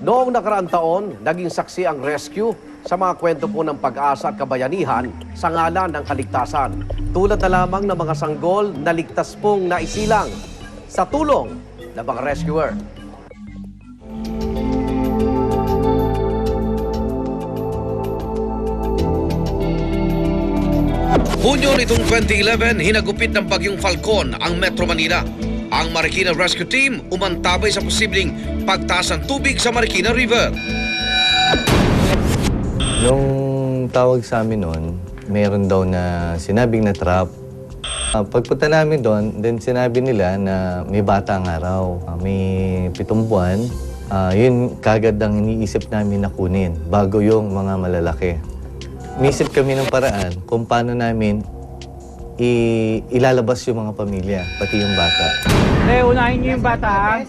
Noong nakaraang taon, naging saksi ang rescue sa mga kwento po ng pag-asa at kabayanihan sa ngalan ng kaligtasan. Tulad na lamang ng mga sanggol na ligtas pong naisilang sa tulong ng mga rescuer. Hunyo nitong 2011, hinagupit ng bagyong Falcon ang Metro Manila. Ang Marikina Rescue Team umantabay sa posibleng pagtaas ng tubig sa Marikina River. Nung tawag sa amin noon, meron daw na sinabing na trap. Pagpunta namin doon, then sinabi nila na may bata nga raw. May 7 buwan. Yun kagad ang iniisip namin na kunin bago yung mga malalaki. Umisip kami ng paraan kung paano namin ilalabas yung mga pamilya, pati yung bata. Unahin niyo yung bata, ha?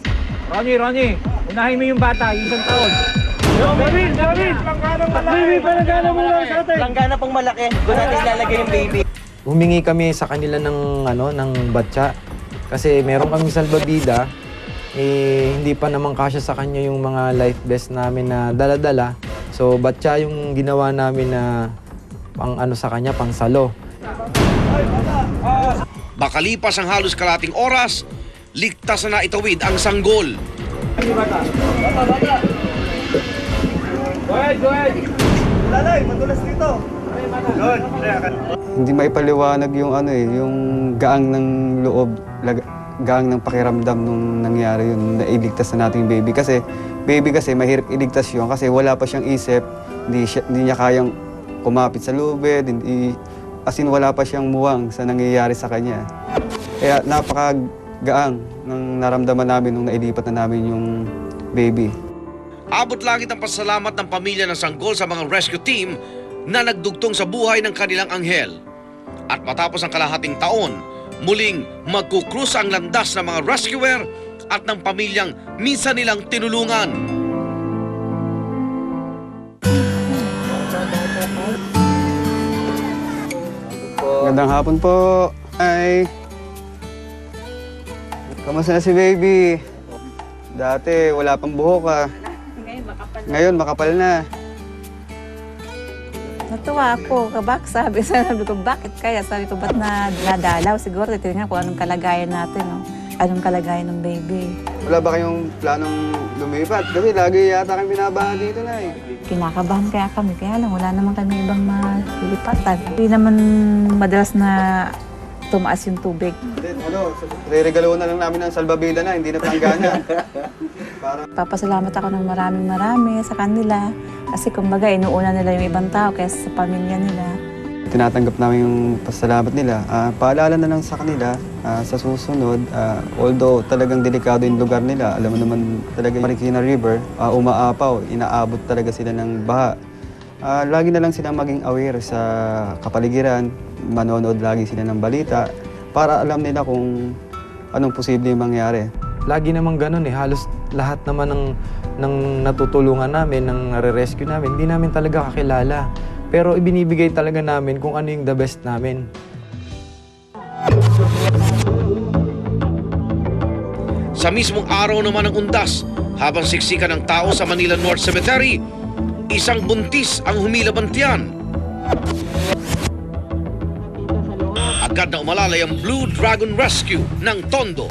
Ronnie, unahin mo yung bata, isang taon. David! Langgana mo lang sa atin! Langgana pang malaki, doon natin ilalagay yung baby. Humingi kami sa kanila ng batya. Kasi meron kami salbabida, hindi pa naman kasya sa kanya yung mga life vest namin na dala-dala. So batya yung ginawa namin na pang sa kanya, pang salo. Makalipas ang halos kalating oras, ligtas na naitawid ang sanggol. Go ahead! Lalay, madulas dito. Hindi maipaliwanag yung yung gaang ng loob, gaang ng pakiramdam nung nangyari yun, na iligtas na natin yung baby. Kasi mahirap iligtas yun kasi wala pa siyang isip, hindi niya kayang kumapit sa lubid, wala pa siyang muwang sa nangyayari sa kanya. Kaya napakagaang ng naramdaman namin nung nailipat na namin yung baby. Abot langit ang pasalamat ng pamilya ng sanggol sa mga rescue team na nagdugtong sa buhay ng kanilang anghel. At matapos ang kalahating taon, muling magkukrus ang landas ng mga rescuer at ng pamilyang minsan nilang tinulungan. Magandang hapon po. Hi. Kamusta na si baby? Dati wala pang buhok Ngayon makapal na. Natuwa ako. Sabi ko, bakit kaya? Sabi ko, ba't nadalaw? Siguro, titingnan ko anong kalagayan natin, no? Anong kalagayan ng baby. Wala ba kayong planong lumipat? Kasi lagi yata kami binabaha dito na Kinakabahan kaya kami. Kaya lang, wala naman kami ibang malilipatan. Hindi naman madalas na tumaas yung tubig. Re-regalo na lang namin ng salbabida na, hindi na planggana. Papasalamat ako ng marami sa kanila. Kasi kumbaga, inuuna nila yung ibang tao kaysa sa pamilya nila. Tinatanggap namin yung pasalamat nila. Paalala na lang sa kanila sa susunod, although talagang delikado yung lugar nila, alam mo naman talaga Marikina River, umaapaw, inaabot talaga sila ng baha. Lagi na lang silang maging aware sa kapaligiran, manonood lagi sila ng balita para alam nila kung anong posibleng mangyari. Lagi naman ganun halos lahat naman ng natutulungan namin, ng nare-rescue namin, hindi namin talaga kakilala. Pero ibinibigay talaga namin kung ano yung the best namin. Sa mismong araw naman ng undas, habang siksikan ng tao sa Manila North Cemetery, isang buntis ang humilabantian. Agad na umalalay ang Blue Dragon Rescue ng Tondo.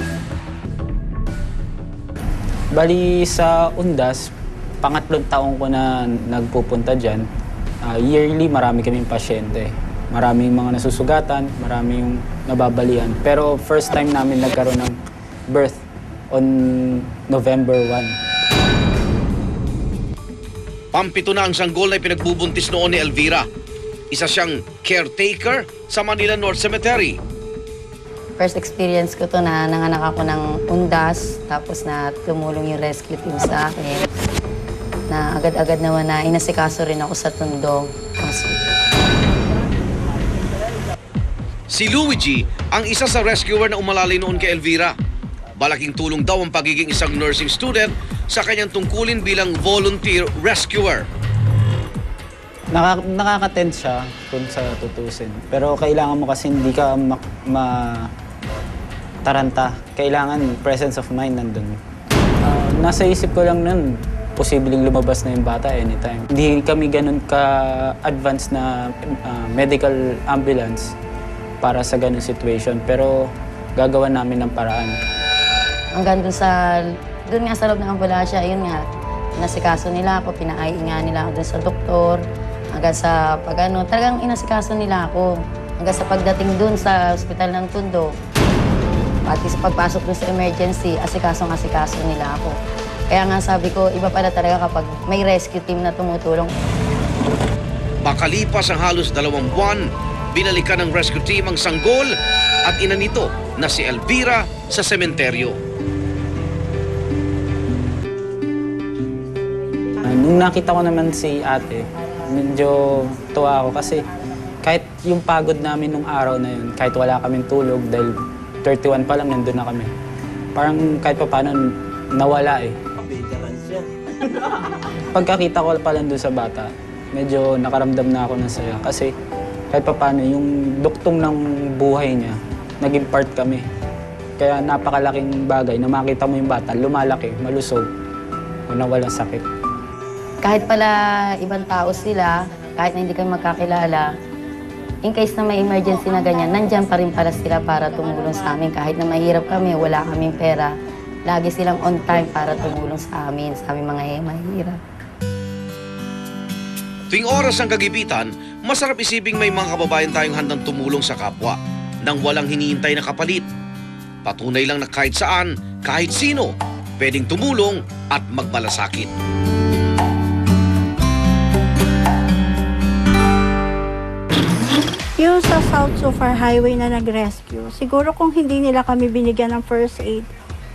Bali sa undas, pangatlong taong ko na nagpupunta dyan. Yearly, marami kaming pasyente. Maraming mga nasusugatan, maraming nababalian. Pero first time namin nagkaroon ng birth on November 1. Pampito na ang sanggol na pinagbubuntis noon ni Elvira. Isa siyang caretaker sa Manila North Cemetery. First experience ko to na nanganak ako ng undas, tapos na tumulong yung rescue team sa akin. Na agad-agad naman na inasikaso rin ako sa Tondo. Si Luigi ang isa sa rescuer na umalalay noon kay Elvira. Malaking tulong daw ang pagiging isang nursing student sa kanyang tungkulin bilang volunteer rescuer. Nakaka-tend siya kung sa tutusin. Pero kailangan mo kasi hindi ka taranta. Kailangan presence of mind nandun. Nasa isip ko lang nun, posibleng lumabas na yung bata anytime. Hindi kami ganun ka-advanced na medical ambulance para sa ganun situation, pero gagawa namin ng paraan. Hanggang doon nga sa loob ng ambulansya, yun nga, inasikaso nila ako, pinaiin nga nila ako doon sa doktor, hanggang sa talagang inasikaso nila ako. Hanggang sa pagdating doon sa ospital ng Tondo, pati sa pagpasok doon sa emergency, asikasong-asikaso nila ako. Kaya nga sabi ko, iba pala talaga kapag may rescue team na tumutulong. Makalipas ang halos 2 buwan, binalikan ng rescue team ang sanggol at ina nito na si Elvira sa sementeryo. Nung nakita ko naman si ate, medyo tuwa ako kasi kahit yung pagod namin nung araw na yun, kahit wala kaming tulog dahil 31 pa lang nandun na kami. Parang kahit pa paano nawala eh. Pagkakita ko pa lang doon sa bata, medyo nakaramdam na ako ng saya kasi kahit pa paano yung duktong ng buhay niya, naging part kami. Kaya napakalaking bagay na makita mo yung bata, lumalaki, malusog, o nawalang sakit. Kahit pala ibang tao sila, kahit na hindi kami magkakilala, in case na may emergency na ganyan, nandyan pa rin pala sila para tumulong sa amin. Kahit na mahirap kami, wala kaming pera, lagi silang on time para tumulong sa amin mga mahirap. Tuwing oras ng kagipitan, masarap isiping may mga kababayan tayong handang tumulong sa kapwa nang walang hinihintay na kapalit. Patunay lang na kahit saan, kahit sino, pwedeng tumulong at magmalasakit. Yung sa South Sufar Highway na nag-rescue, siguro kung hindi nila kami binigyan ng first aid,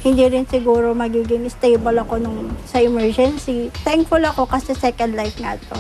hindi rin siguro magiging stable ako sa emergency. Thankful ako kasi second life nga to.